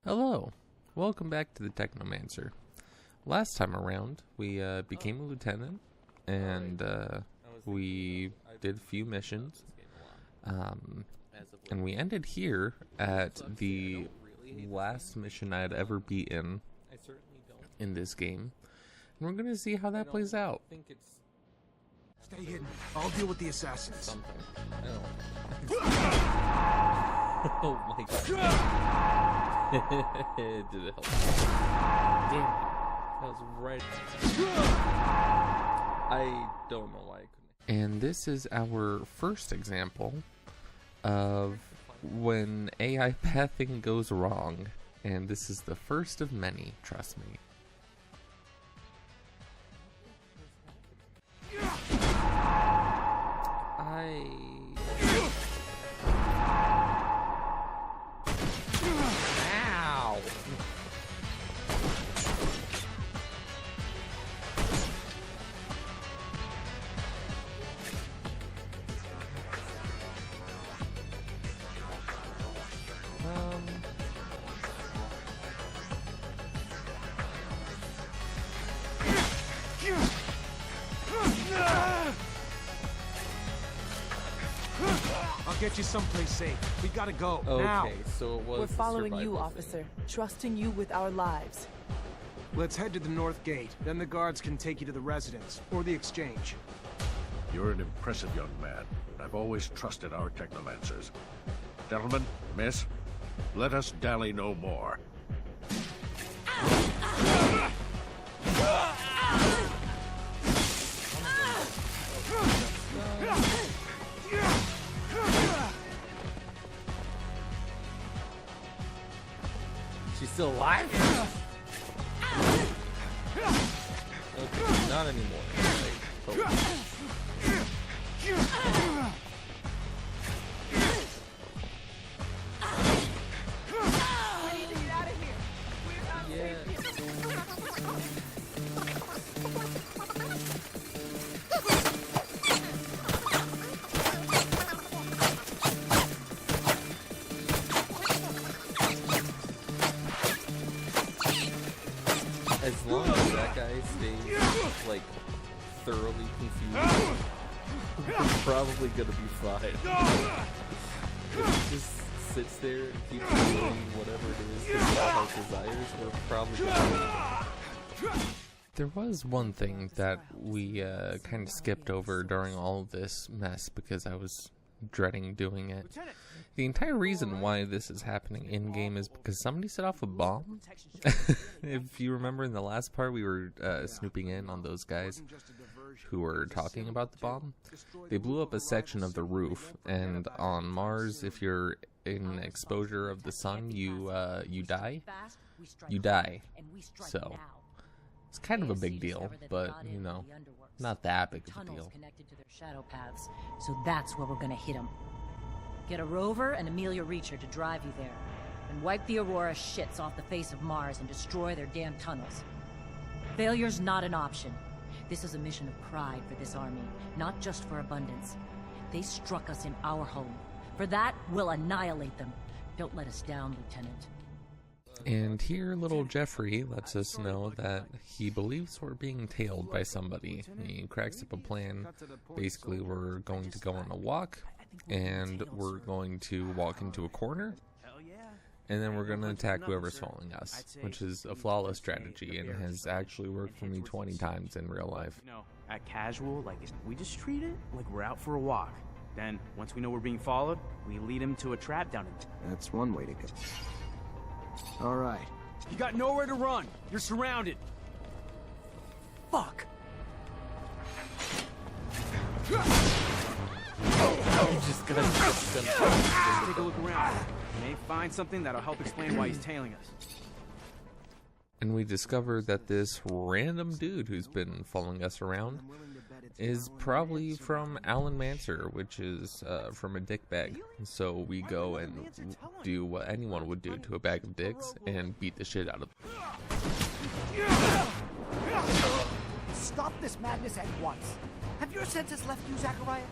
Hello, welcome back to the Technomancer. Last time around, we became a lieutenant, and we did a few missions, and we ended here at the last mission I'd ever be in this game, and we're gonna see how that plays out. Stay hidden. I'll deal with the assassins. Something. Oh my god. Did it help? Damn it. That was right. I don't know why I couldn't. And this is our first example of when AI pathing goes wrong. And this is the first of many, trust me. Ow! I'll get you someplace safe. We gotta go Okay, now. so it was. We're following you, survival officer, thing. trusting you with our lives. Let's head to the north gate. Then the guards can take you to the residence or the exchange. You're an impressive young man. I've always trusted our Technomancers. Gentlemen, miss, let us dally no more. She's still alive? Okay, not anymore. We need to get out of here. We're not Yeah. As long as that guy stays, like, thoroughly confused, we're probably gonna be fine. If he just sits there and keeps doing whatever it is his heart desires, we're probably gonna be fine. There was one thing that we kind of skipped over during all of this mess because I was dreading doing it. The entire reason why this is happening in-game is because somebody set off a bomb. If you remember in the last part, we were snooping in on those guys who were talking about the bomb. They blew up a section of the roof, and on Mars, if you're in exposure of the sun, you die. You die. So it's kind of a big deal, but, you know, not that big of a deal. Connected to their shadow paths, so that's where we're gonna hit them. Get a rover and Amelia Reacher to drive you there, and wipe the Aurora shits off the face of Mars and destroy their damn tunnels. Failure's not an option. This is a mission of pride for this army, not just for abundance. They struck us in our home. For that, we'll annihilate them. Don't let us down, Lieutenant. And here little Jeffrey lets us know that he believes we're being tailed by somebody. He cracks up a plan. Basically, we're going to go on a walk, and we're going to walk into a corner, and then we're going to attack whoever's following us, which is a flawless strategy and has actually worked for me 20 times in real life. You know, at casual, like, we just treat it like we're out for a walk. Then, once we know we're being followed, we lead him to a trap down in... That's one way to go. All right. You got nowhere to run. You're surrounded. Fuck. You just gotta Take a look around. You may find something that'll help explain why he's tailing us. And we discover that this random dude who's been following us around is probably from Alan Mancer, which is from a dick bag. So we go and do what anyone would do to a bag of dicks and beat the shit out of them. Stop this madness at once. Have your senses left you, Zachariah?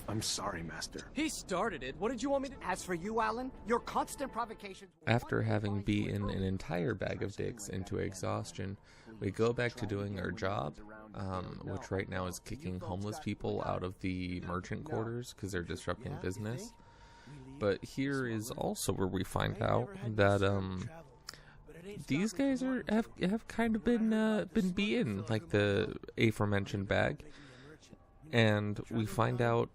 I'm sorry, Master. He started it. What did you want me to... As for you, Alan, your constant provocations... After having beaten an entire bag of dicks into exhaustion, we go back to doing our job, which right now is kicking homeless people out of the merchant quarters because they're disrupting business. But here is also where we find out that these guys have kind of been beaten, like the aforementioned bag, and we find out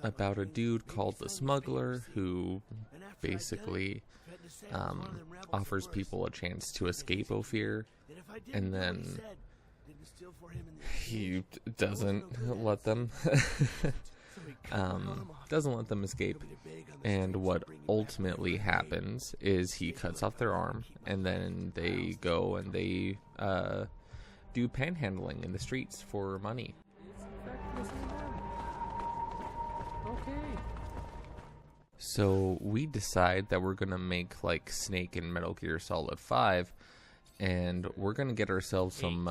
about a dude called the Smuggler who basically offers people a chance to escape Ophir, and then he doesn't let them escape. And what ultimately happens is he cuts off their arm, and then they go and they do panhandling in the streets for money. So we decide that we're gonna make like Snake in Metal Gear Solid 5, and we're gonna get ourselves some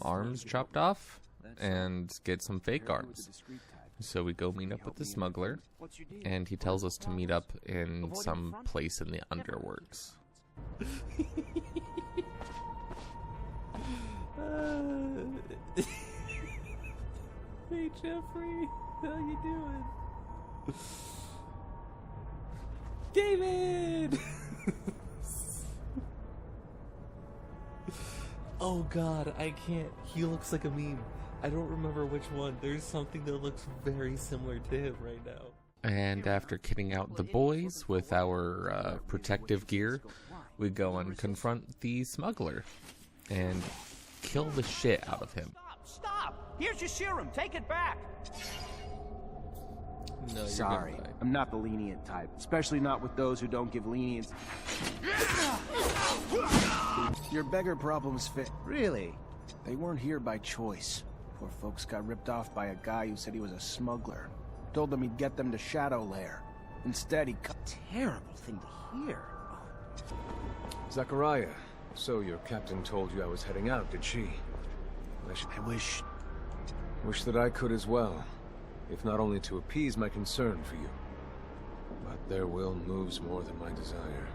arms chopped off and get some fake arms. So we go meet up with the Smuggler, and he tells us to meet up in some place in the underworks. Hey Jeffrey, how you doing? David! Oh god, I can't. He looks like a meme. I don't remember which one. There's something that looks very similar to him right now. And after kitting out the boys with our protective gear, we go and confront the Smuggler and kill the shit out of him. Stop! Here's your serum. Take it back. No, you're Sorry, gonna die. I'm not the lenient type, especially not with those who don't give lenience. Your beggar problems fit. Really? They weren't here by choice. Poor folks got ripped off by a guy who said he was a smuggler. Told them he'd get them to Shadow Lair. Instead, he cut. Terrible thing to hear. Zachariah, so your captain told you I was heading out, did she? I wish... Wish that I could as well, if not only to appease my concern for you. But their will moves more than my desire,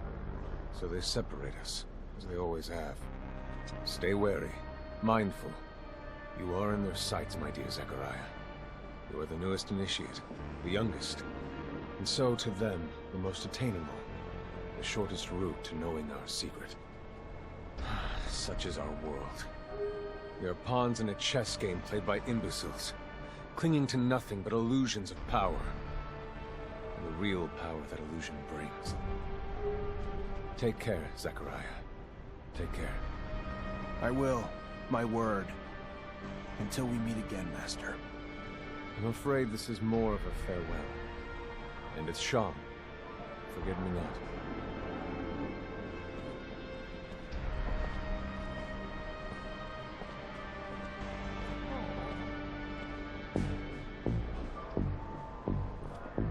so they separate us, as they always have. Stay wary, mindful. You are in their sights, my dear Zachariah. You are the newest initiate, the youngest, and so to them, the most attainable, the shortest route to knowing our secret. Such is our world. We are pawns in a chess game played by imbeciles, clinging to nothing but illusions of power, and the real power that illusion brings. Take care, Zachariah. Take care. I will. My word. Until we meet again, Master. I'm afraid this is more of a farewell. And it's Sean. Forgive me not.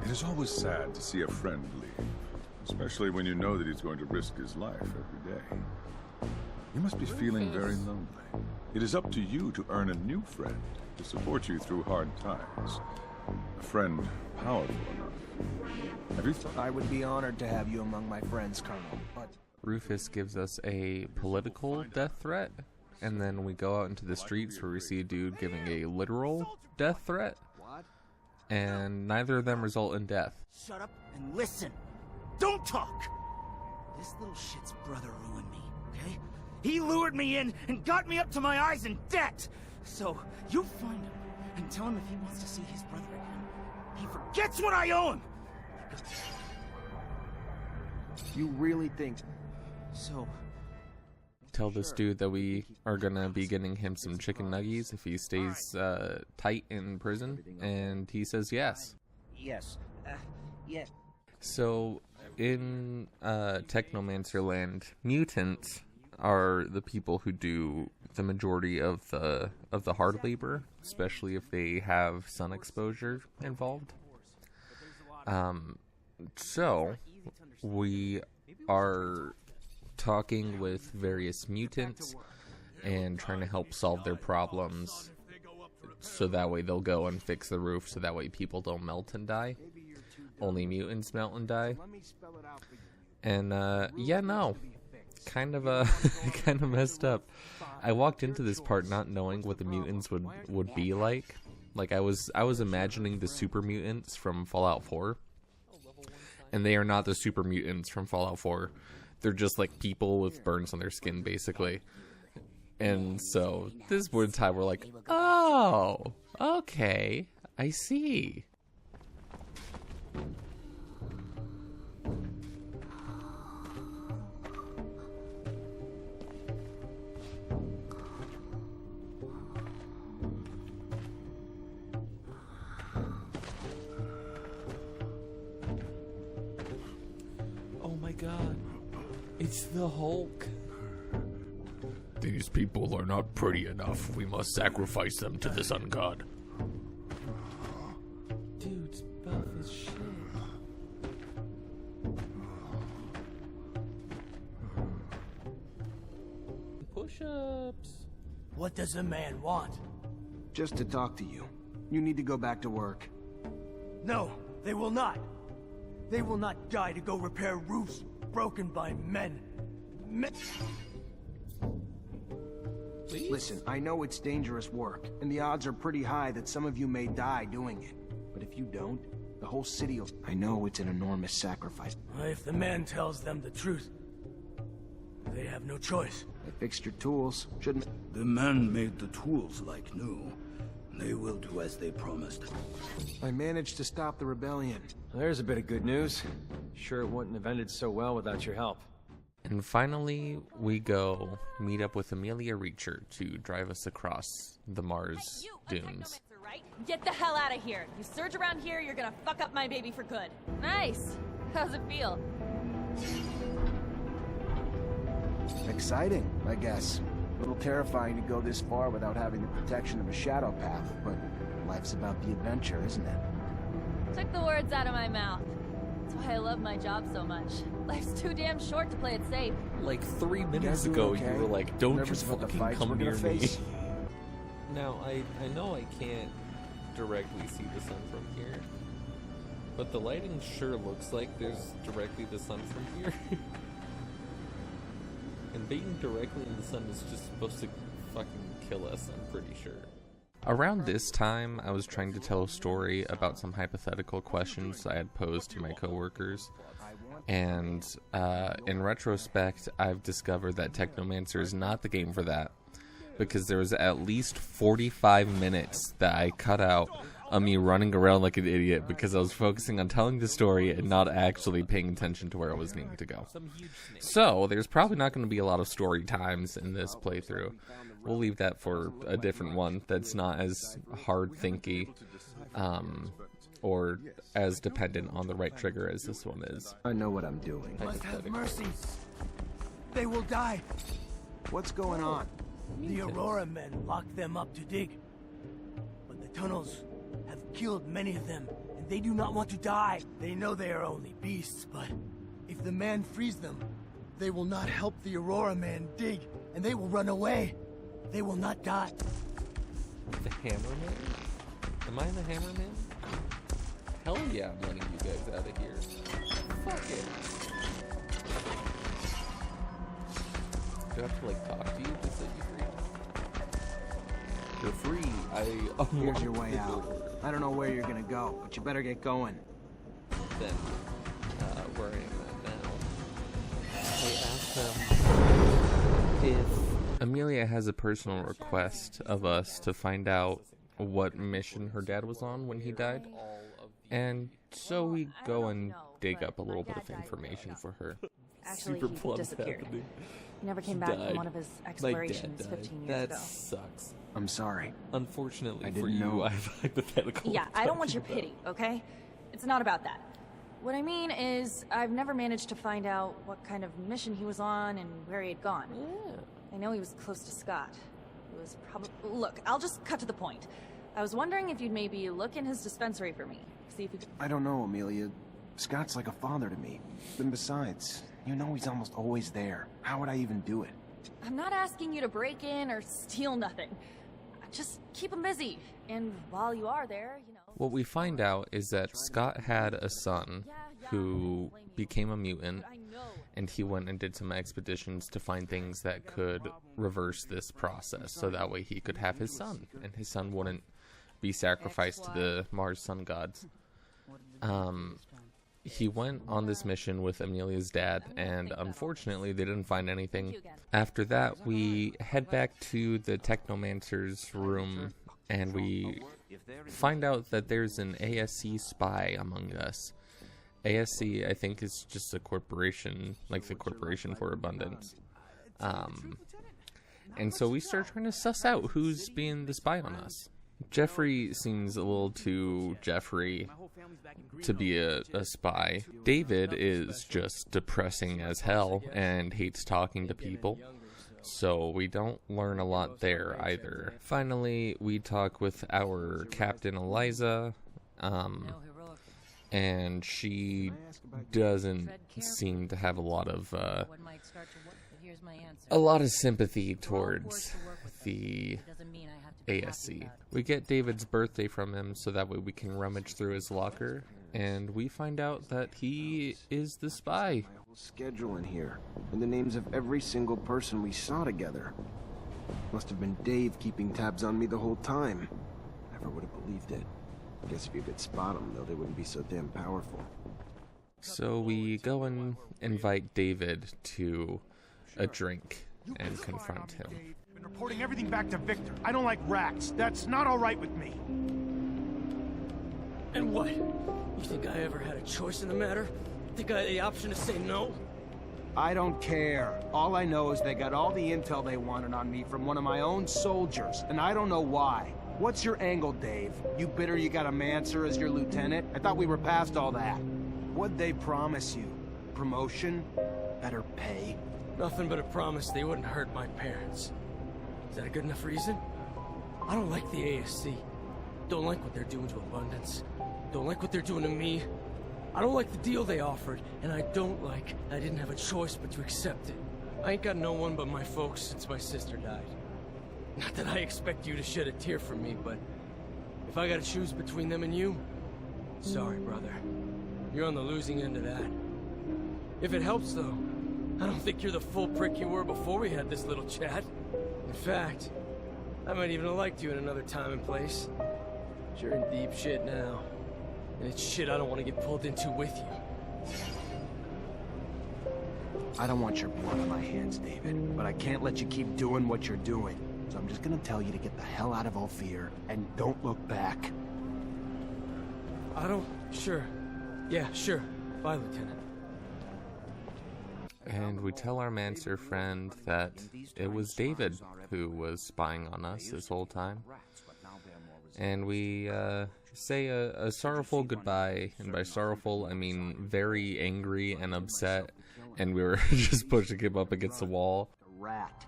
It is always sad to see a friend leave, especially when you know that he's going to risk his life every day. You must be feeling very lonely. It is up to you to earn a new friend to support you through hard times. A friend powerful enough. Have you thought... I would be honored to have you among my friends, Colonel, but... Rufus gives us a political death threat, and then we go out into the streets where we see a dude giving a literal death threat, and neither of them result in death. Shut up and listen. Don't talk. This little shit's brother ruined me, okay? He lured me in and got me up to my eyes in debt. So you find him and tell him if he wants to see his brother again, he forgets what I owe him. You really think... So... Tell this dude that we are gonna be getting him some chicken nuggies if he stays tight in prison, and he says yes. Yes. Yeah. So, in Technomancer land, mutants are the people who do the majority of the hard labor, especially if they have sun exposure involved. So we are talking with various mutants and trying to help solve their problems so that way they'll go and fix the roof so that way people don't melt and die. Only mutants melt and die. And yeah, no, kind of kind of messed up. I walked into this part not knowing what the mutants would be like. Like I was imagining the super mutants from Fallout 4, and they are not the super mutants from Fallout 4. They're just like people with burns on their skin, basically. And so this one time we're like, oh, okay, I see. Oh my god, it's the Hulk. These people are not pretty enough. We must sacrifice them to the sun god. Dude's buff as shit. Push-ups. What does the man want? Just to talk to you. You need to go back to work. No, they will not. They will not die to go repair roofs broken by men. Please? Listen, I know it's dangerous work, and the odds are pretty high that some of you may die doing it. But if you don't, the whole city will... I know it's an enormous sacrifice. If the man tells them the truth, they have no choice. I fixed your tools, shouldn't... The man made the tools like new. They will do as they promised. I managed to stop the rebellion. There's a bit of good news. Sure it wouldn't have ended so well without your help. And finally, we go meet up with Amelia Reacher to drive us across the Mars dunes. Technomancer, right? Get the hell out of here. You surge around here, you're gonna fuck up my baby for good. Nice. How's it feel? Exciting, I guess. A little terrifying to go this far without having the protection of a shadow path, but life's about the adventure, isn't it? Took the words out of my mouth. That's why I love my job so much. Life's too damn short to play it safe. Like 3 minutes guys doing ago, okay? you were like, don't Nervous you about the fucking fights come we're near gonna me. face? Now, I know I can't directly see the sun from here, but the lighting sure looks like there's directly the sun from here. And being directly in the sun is just supposed to fucking kill us, I'm pretty sure. Around this time, I was trying to tell a story about some hypothetical questions I had posed to my coworkers. And in retrospect, I've discovered that Technomancer is not the game for that. Because there was at least 45 minutes that I cut out of me running around like an idiot because I was focusing on telling the story and not actually paying attention to where I was needing to go. So, there's probably not going to be a lot of story times in this playthrough. We'll leave that for a different one that's not as hard-thinky or as dependent on the right trigger as this one is. I know what I'm doing. Must have mercy. They will die. What's going on? The Aurora men locked them up to dig. But the tunnels have killed many of them, and they do not want to die. They know they are only beasts, but if the man frees them, they will not help the Aurora man dig, and they will run away. They will not die. The Hammerman? Am I the Hammerman? Hell yeah, I'm letting you guys out of here. Fuck it. Do I have to like talk to you to set you free? You're free. Here's your way out. I don't know where you're gonna go, but you better get going. Then, where I am at now. I asked them if Amelia has a personal request of us to find out what mission her dad was on when he died. And so we go and dig up a little bit of information for her. Actually, Super he plump disappeared. happening. He never came He back died. from one of his explorations 15 years that ago. sucks. I'm sorry. Unfortunately I for didn't you, know. I have hypothetical. Yeah, I don't want your pity, okay? It's not about that. What I mean is, I've never managed to find out what kind of mission he was on and where he had gone. Yeah. I know he was close to Scott. It was probably... Look, I'll just cut to the point. I was wondering if you'd maybe look in his dispensary for me. See if you could... I don't know, Amelia. Scott's like a father to me. And besides, you know he's almost always there. How would I even do it? I'm not asking you to break in or steal nothing. I'm just keep him busy. And while you are there, you know... What we find out is that Scott had a son who became a mutant, and he went and did some expeditions to find things that could reverse this process, so that way he could have his son, and his son wouldn't be sacrificed to the Mars sun gods. He went on this mission with Amelia's dad, and unfortunately they didn't find anything. After that, we head back to the Technomancer's room, and we find out that there's an ASC spy among us. ASC, I think, is just a corporation, like the Corporation for Abundance. And so we start trying to suss out who's being the spy on us. Jeffrey seems a little too Jeffrey to be a spy. David is just depressing as hell and hates talking to people, so we don't learn a lot there either. Finally, we talk with our Captain Eliza, and she doesn't seem to have a lot of sympathy towards the ASC. We get David's birthday from him so that way we can rummage through his locker, and we find out that he is the spy. My whole schedule in here, and the names of every single person we saw together. Must have been Dave keeping tabs on me the whole time. Never would have believed it. I guess if you could spot them, though, they wouldn't be so damn powerful. So we go and invite David to a drink and confront him. Been reporting everything back to Victor. I don't like rats. That's not all right with me. And what? You think I ever had a choice in the matter? Think I had the option to say no? I don't care. All I know is they got all the intel they wanted on me from one of my own soldiers, and I don't know why. What's your angle, Dave? You bitter you got a Mancer as your lieutenant? I thought we were past all that. What'd they promise you? Promotion? Better pay? Nothing but a promise they wouldn't hurt my parents. Is that a good enough reason? I don't like the ASC. Don't like what they're doing to Abundance. Don't like what they're doing to me. I don't like the deal they offered, and I don't like I didn't have a choice but to accept it. I ain't got no one but my folks since my sister died. Not that I expect you to shed a tear for me, but if I gotta choose between them and you, sorry, brother. You're on the losing end of that. If it helps, though, I don't think you're the full prick you were before we had this little chat. In fact, I might even have liked you in another time and place. You're in deep shit now. And it's shit I don't want to get pulled into with you. I don't want your blood on my hands, David, but I can't let you keep doing what you're doing. So I'm just gonna tell you to get the hell out of Ophir, and don't look back. Sure. Yeah, sure. Bye, Lieutenant. And we tell our Mancer friend that it was David who was spying on us this whole time. And we say a sorrowful goodbye, and by sorrowful I mean very angry and upset, and we were just pushing him up against the wall. A rat.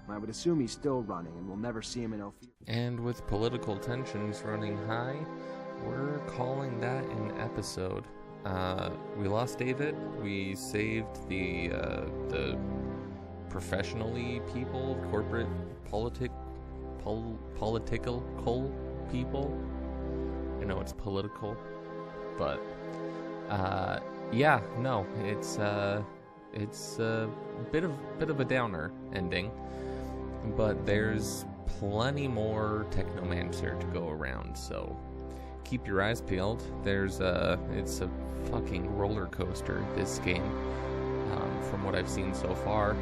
I would assume he's still running, and we'll never see him in Ophir. And with political tensions running high, we're calling that an episode. We lost David. We saved the professionally people, corporate, political people. I know it's political, but yeah, no, it's a bit of a downer ending, but there's plenty more Technomancer to go around, so keep your eyes peeled. It's a fucking roller coaster, this game, from what I've seen so far.